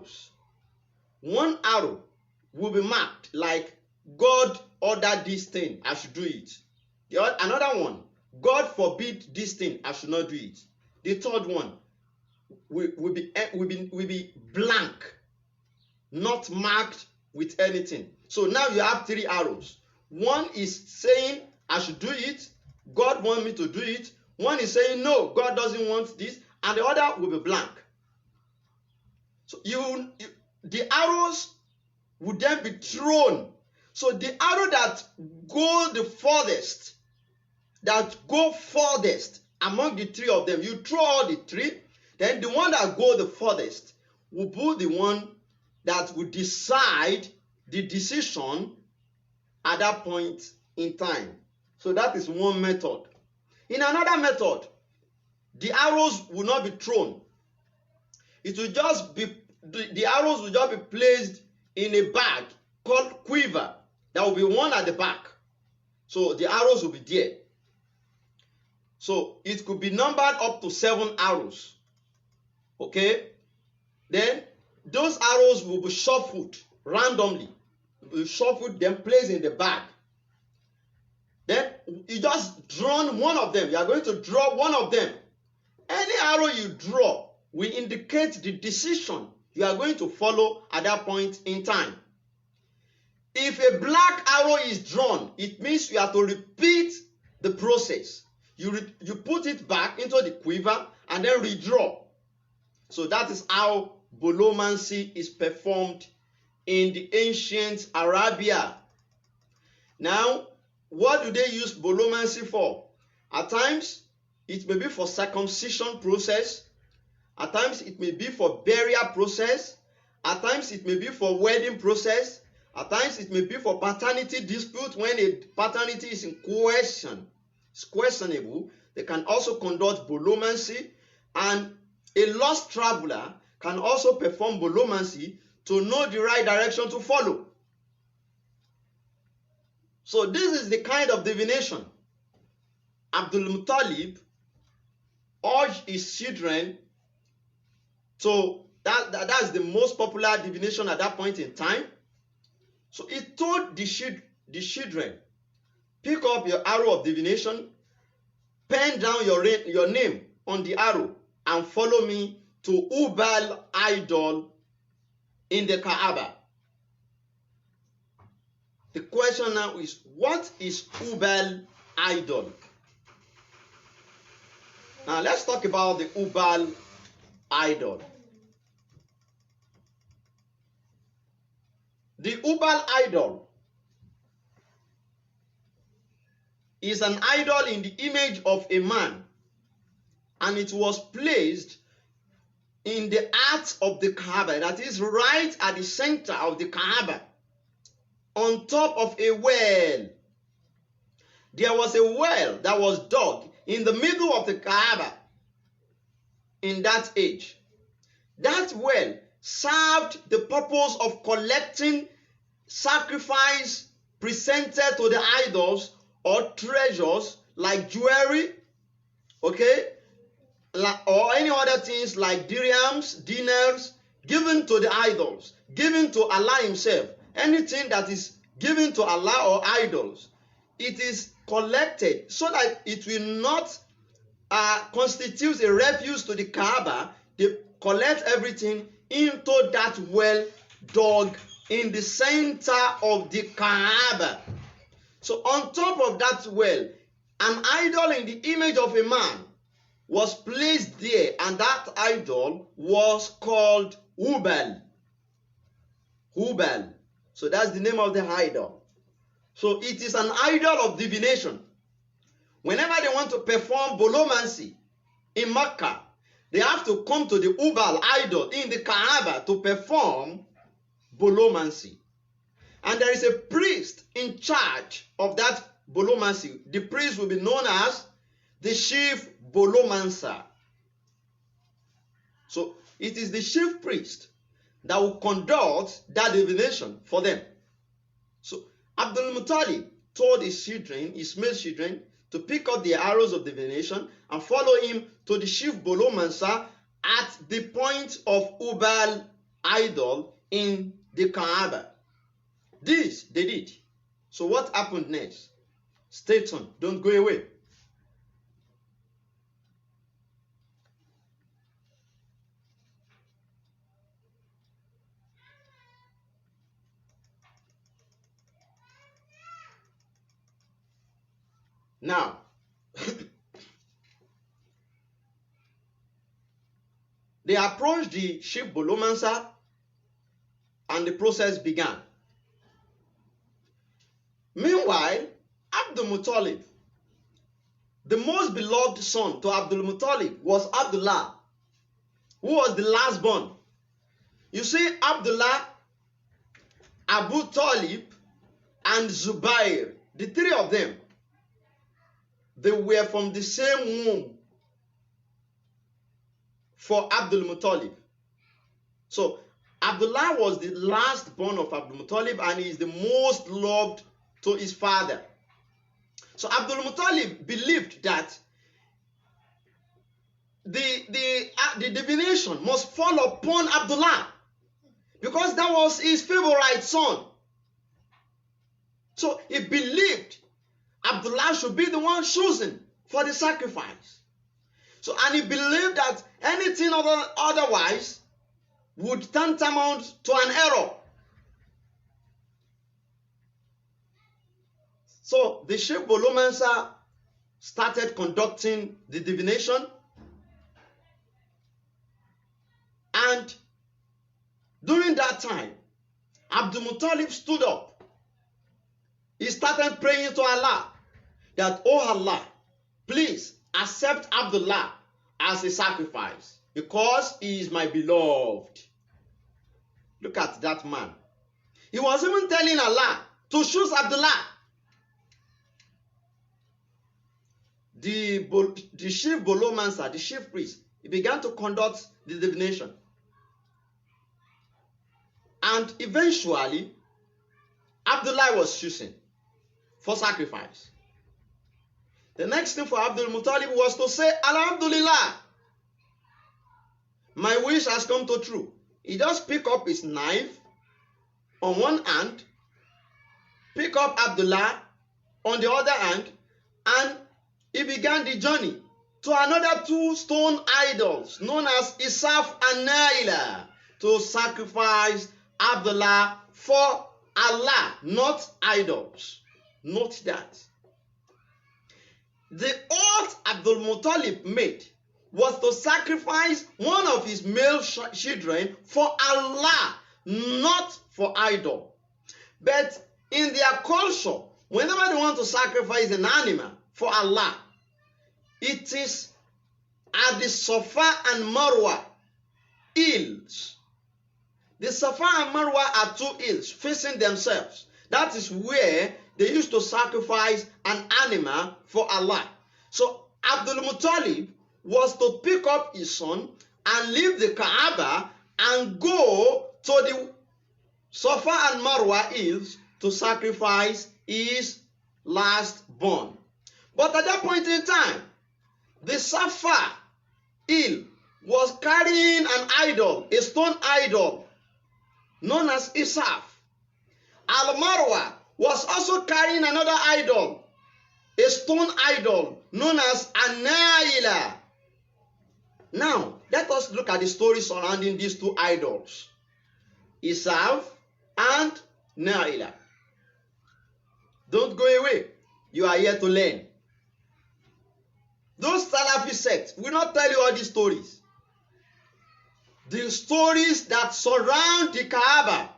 arrows. One arrow will be marked like God ordered this thing, I should do it. Another one, God forbid this thing, I should not do it. The third one will be blank, not marked with anything. So now you have 3 arrows. One is saying I should do it, God wants me to do it. One is saying no, God doesn't want this, and the other will be blank. So the arrows would then be thrown. So the arrow that go the furthest, among the 3 of them, you throw all the 3, then the one that go the furthest will be the one that will decide the decision at that point in time. So that is one method. In another method, the arrows will not be thrown. It will just be, the arrows will just be placed in a bag called quiver. There will be one at the back. So the arrows will be there. So it could be numbered up to 7 arrows. Okay? Then those arrows will be shuffled randomly. You shuffle them, placed in the bag. Then you just drawn one of them. You are going to draw one of them. Any arrow you draw will indicate the decision you are going to follow at that point in time. If a black arrow is drawn, it means you have to repeat the process. You put it back into the quiver and then redraw. So that is how bolomancy is performed in the ancient Arabia. Now, what do they use bolomancy for? At times, it may be for circumcision process. At times, it may be for burial process. At times, it may be for wedding process. At times, it may be for paternity dispute when a paternity is in question. It's questionable. They can also conduct bolomancy, and a lost traveler can also perform bolomancy to know the right direction to follow. So this is the kind of divination Abdul Muttalib urged his children to. That's the most popular divination at that point in time. So he told the children, pick up your arrow of divination, pen down your name on the arrow, and follow me to Ubal idol in the Kaaba. The question now is, what is Ubal idol? Now let's talk about the Ubal idol. The Ubal idol is an idol in the image of a man, and it was placed in the heart of the Kaaba, that is right at the center of the Kaaba, on top of a well. There was a well that was dug in the middle of the Kaaba in that age. That well served the purpose of collecting sacrifice presented to the idols or treasures like jewelry, okay, or any other things like dirhams, dinars, given to the idols, given to Allah himself. Anything that is given to Allah or idols, it is collected so that it will not constitute a refuse to the Kaaba. They collect everything into that well dug in the center of the Kaaba. So on top of that well, an idol in the image of a man was placed there, and that idol was called Hubal. Hubal. So that's the name of the idol. So it is an idol of divination. Whenever they want to perform bolomancy in Mecca, they have to come to the Hubal idol in the Kaaba to perform bolomancy. And there is a priest in charge of that bolomancy. The priest will be known as the chief bolomancer. So it is the chief priest that will conduct that divination for them. So Abdul Muttalib told his children, his male children, to pick up the arrows of divination and follow him to the chief bolomancer at the point of Hubal idol in the Kaaba. This they did. So what happened next? Stay tuned. Don't go away. Now, they approached the chief Bolomansa and the process began. Meanwhile, Abdul Muttalib, the most beloved son to Abdul Muttalib, was Abdullah, who was the last born. You see, Abdullah, Abu Talib, and Zubair, the three of them, they were from the same womb for Abdul Muttalib. So Abdullah was the last born of Abdul Muttalib, and he is the most loved to his father. So Abdul Muttalib believed that the divination must fall upon Abdullah, because that was his favorite son. So he believed Abdullah should be the one chosen for the sacrifice. So, and he believed that anything otherwise would tantamount to an error. So the Sheikh Bolomansa started conducting the divination, and during that time, Abdul Muttalib stood up. He started praying to Allah that, oh Allah, please accept Abdullah as a sacrifice, because he is my beloved. Look at that man. He was even telling Allah to choose Abdullah. The chief Bolomansa, the chief priest, he began to conduct the divination. And eventually, Abdullah was chosen for sacrifice. The next thing for Abdul Muttalib was to say, Alhamdulillah, my wish has come to true. He just picked up his knife on one hand, pick up Abdullah on the other hand, and he began the journey to another two stone idols known as Isaf and Naila to sacrifice Abdullah for Allah, not idols. Note that. The oath Abdul Muttalib made was to sacrifice one of his male children for Allah, not for idol. But in their culture, whenever they want to sacrifice an animal for Allah, it is at the Safa and Marwa hills. The Safa and Marwa are two hills facing themselves. That is where they used to sacrifice an animal for Allah. So Abdul Muttalib was to pick up his son and leave the Kaaba and go to the Safa and Marwa hills to sacrifice his last born. But at that point in time, the Safa hill was carrying an idol, a stone idol, known as Isaf. Al-Marwa was also carrying another idol, a stone idol, known as An-Naila. Now, let us look at the story surrounding these two idols, Isaf and Naila. Don't go away. You are here to learn. Those Salafi sects will not tell you all these stories. The stories that surround the Kaaba,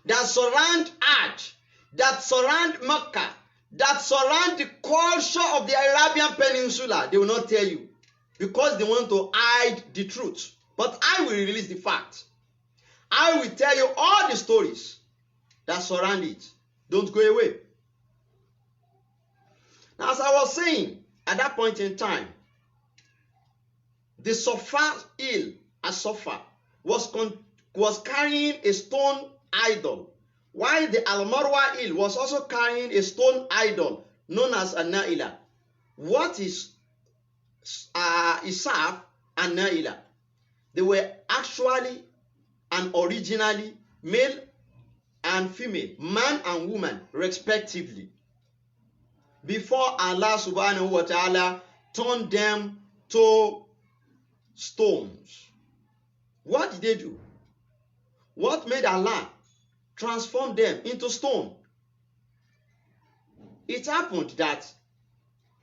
that surround Hajj, that surround Mecca, that surround the culture of the Arabian Peninsula, they will not tell you, because they want to hide the truth. But I will release the fact. I will tell you all the stories that surround it. Don't go away. Now, as I was saying, at that point in time, the Safa hill, as-Safa, was carrying a stone idol, while the Al-Marwa hill was also carrying a stone idol known as An-Naila. What is Isaf and Naila? They were actually and originally male and female, man and woman respectively, before Allah subhanahu wa ta'ala turned them to stones. What did they do? What made Allah transform them into stone? It happened that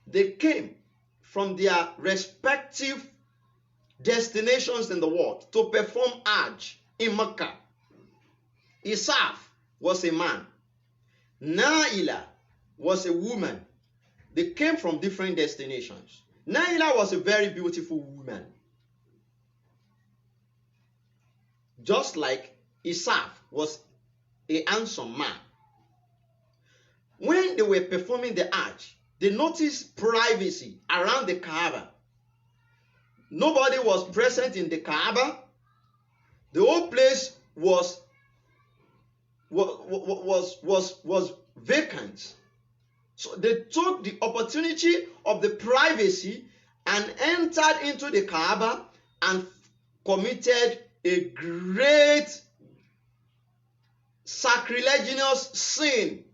they came from their respective destinations in the world to perform Hajj in Mecca. Isaf was a man. Naila was a woman. They came from different destinations. Naila was a very beautiful woman, just like Isaf was a handsome man. When they were performing the Hajj, they noticed privacy around the Kaaba. Nobody was present in the Kaaba. The whole place was vacant. So they took the opportunity of the privacy and entered into the Kaaba and committed a great sacrilegious sin,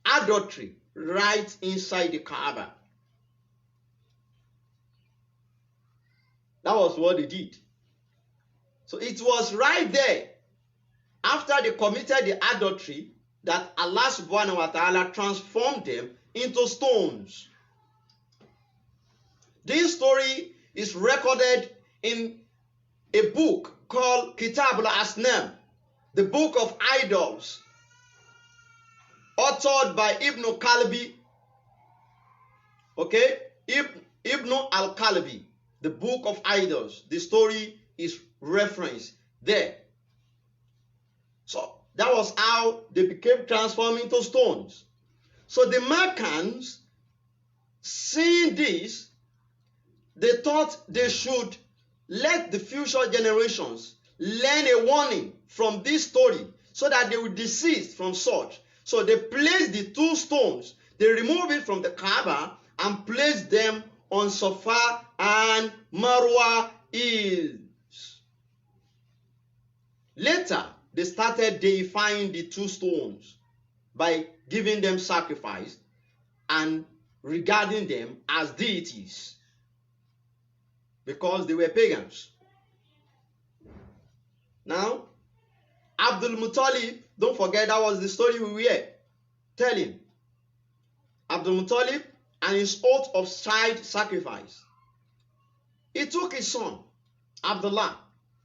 adultery, right inside the Kaaba. That was what they did. So it was right there, after they committed the adultery, that Allah subhanahu wa ta'ala transformed them into stones. This story is recorded in a book called Kitab al-Asnam, the book of idols, authored by Ibn Kalbi. Okay? Ibn al-Kalbi, the book of idols. The story is referenced there. So that was how they became transformed into stones. So the Meccans, seeing this, they thought they should let the future generations learn a warning from this story so that they would desist from such. So they placed the two stones, they removed it from the Kaaba and placed them on Safa and Marwa hills. Later, they started deifying the two stones by giving them sacrifice and regarding them as deities because they were pagans. Now, Abdul Muttalib, don't forget that was the story we were telling. Abdul Muttalib and his oath of child sacrifice. He took his son, Abdullah,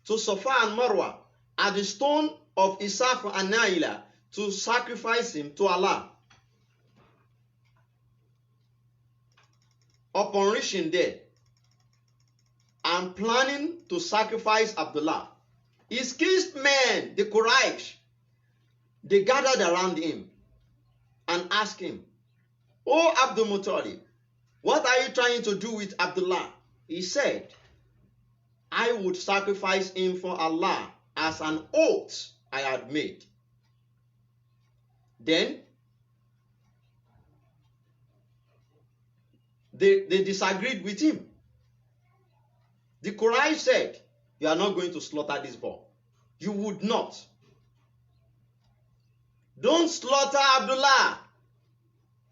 to Safa and Marwa at the stone of Isaf and Naila to sacrifice him to Allah. Upon reaching there and planning to sacrifice Abdullah, his kinsmen, the Quraysh, they gathered around him and asked him, "Oh Abdul Muttalib, what are you trying to do with Abdullah?" He said, "I would sacrifice him for Allah as an oath I had made." Then they disagreed with him. The Quraysh said, "You are not going to slaughter this boy. You would not. Don't slaughter Abdullah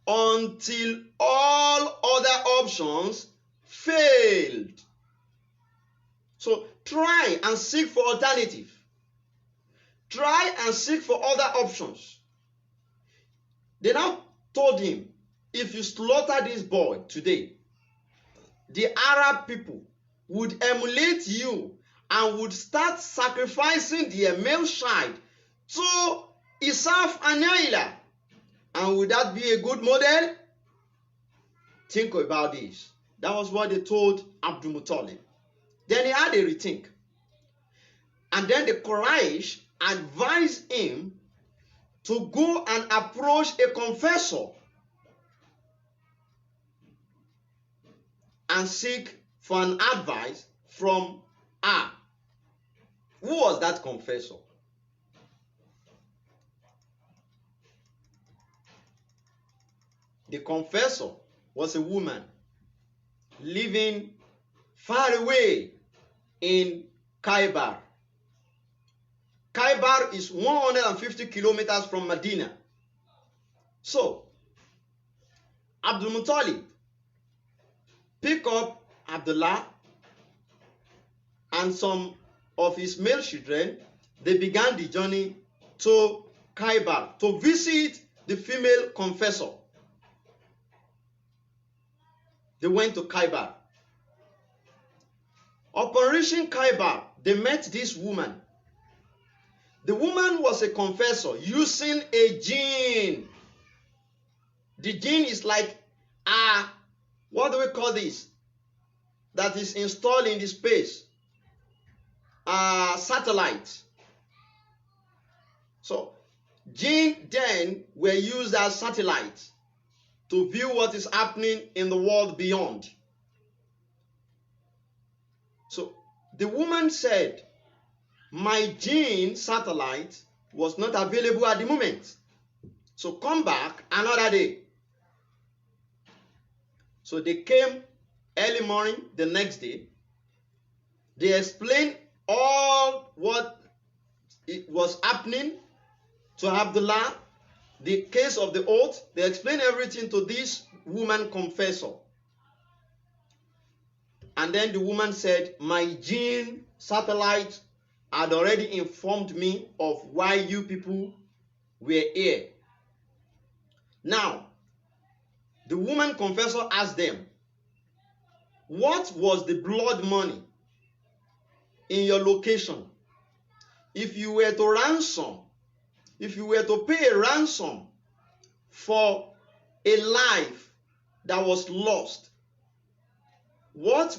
until all other options failed. So try and seek for alternative. Try and seek for other options." They now told him, if you slaughter this boy today, the Arab people would emulate you and would start sacrificing their male child to Isaf and Naila. And would that be a good model? Think about this. That was what they told Abdul Muttalib. Then he had a rethink. And then the Quraysh advised him to go and approach a confessor and seek for an advice from her. Who was that confessor? The confessor was a woman living far away in Khaybar. Khaybar is 150 kilometers from Medina. So, Abdul Muttalib picked up Abdullah and some of his male children. They began the journey to Khaybar to visit the female confessor. They went to Khaybar. Upon reaching Khaybar, they met this woman. The woman was a confessor using a jinn. The jinn is like what do we call this? That is installed in the space. Satellite. So, jinn then were used as satellites to view what is happening in the world beyond. So, the woman said, my jinn satellite was not available at the moment. So come back another day. So they came early morning the next day. They explained all what it was happening to Abdullah, the case of the oath. They explained everything to this woman confessor. And then the woman said, my jinn satellite had already informed me of why you people were here. Now, the woman confessor asked them, what was the blood money in your location? If you were to pay a ransom for a life that was lost, what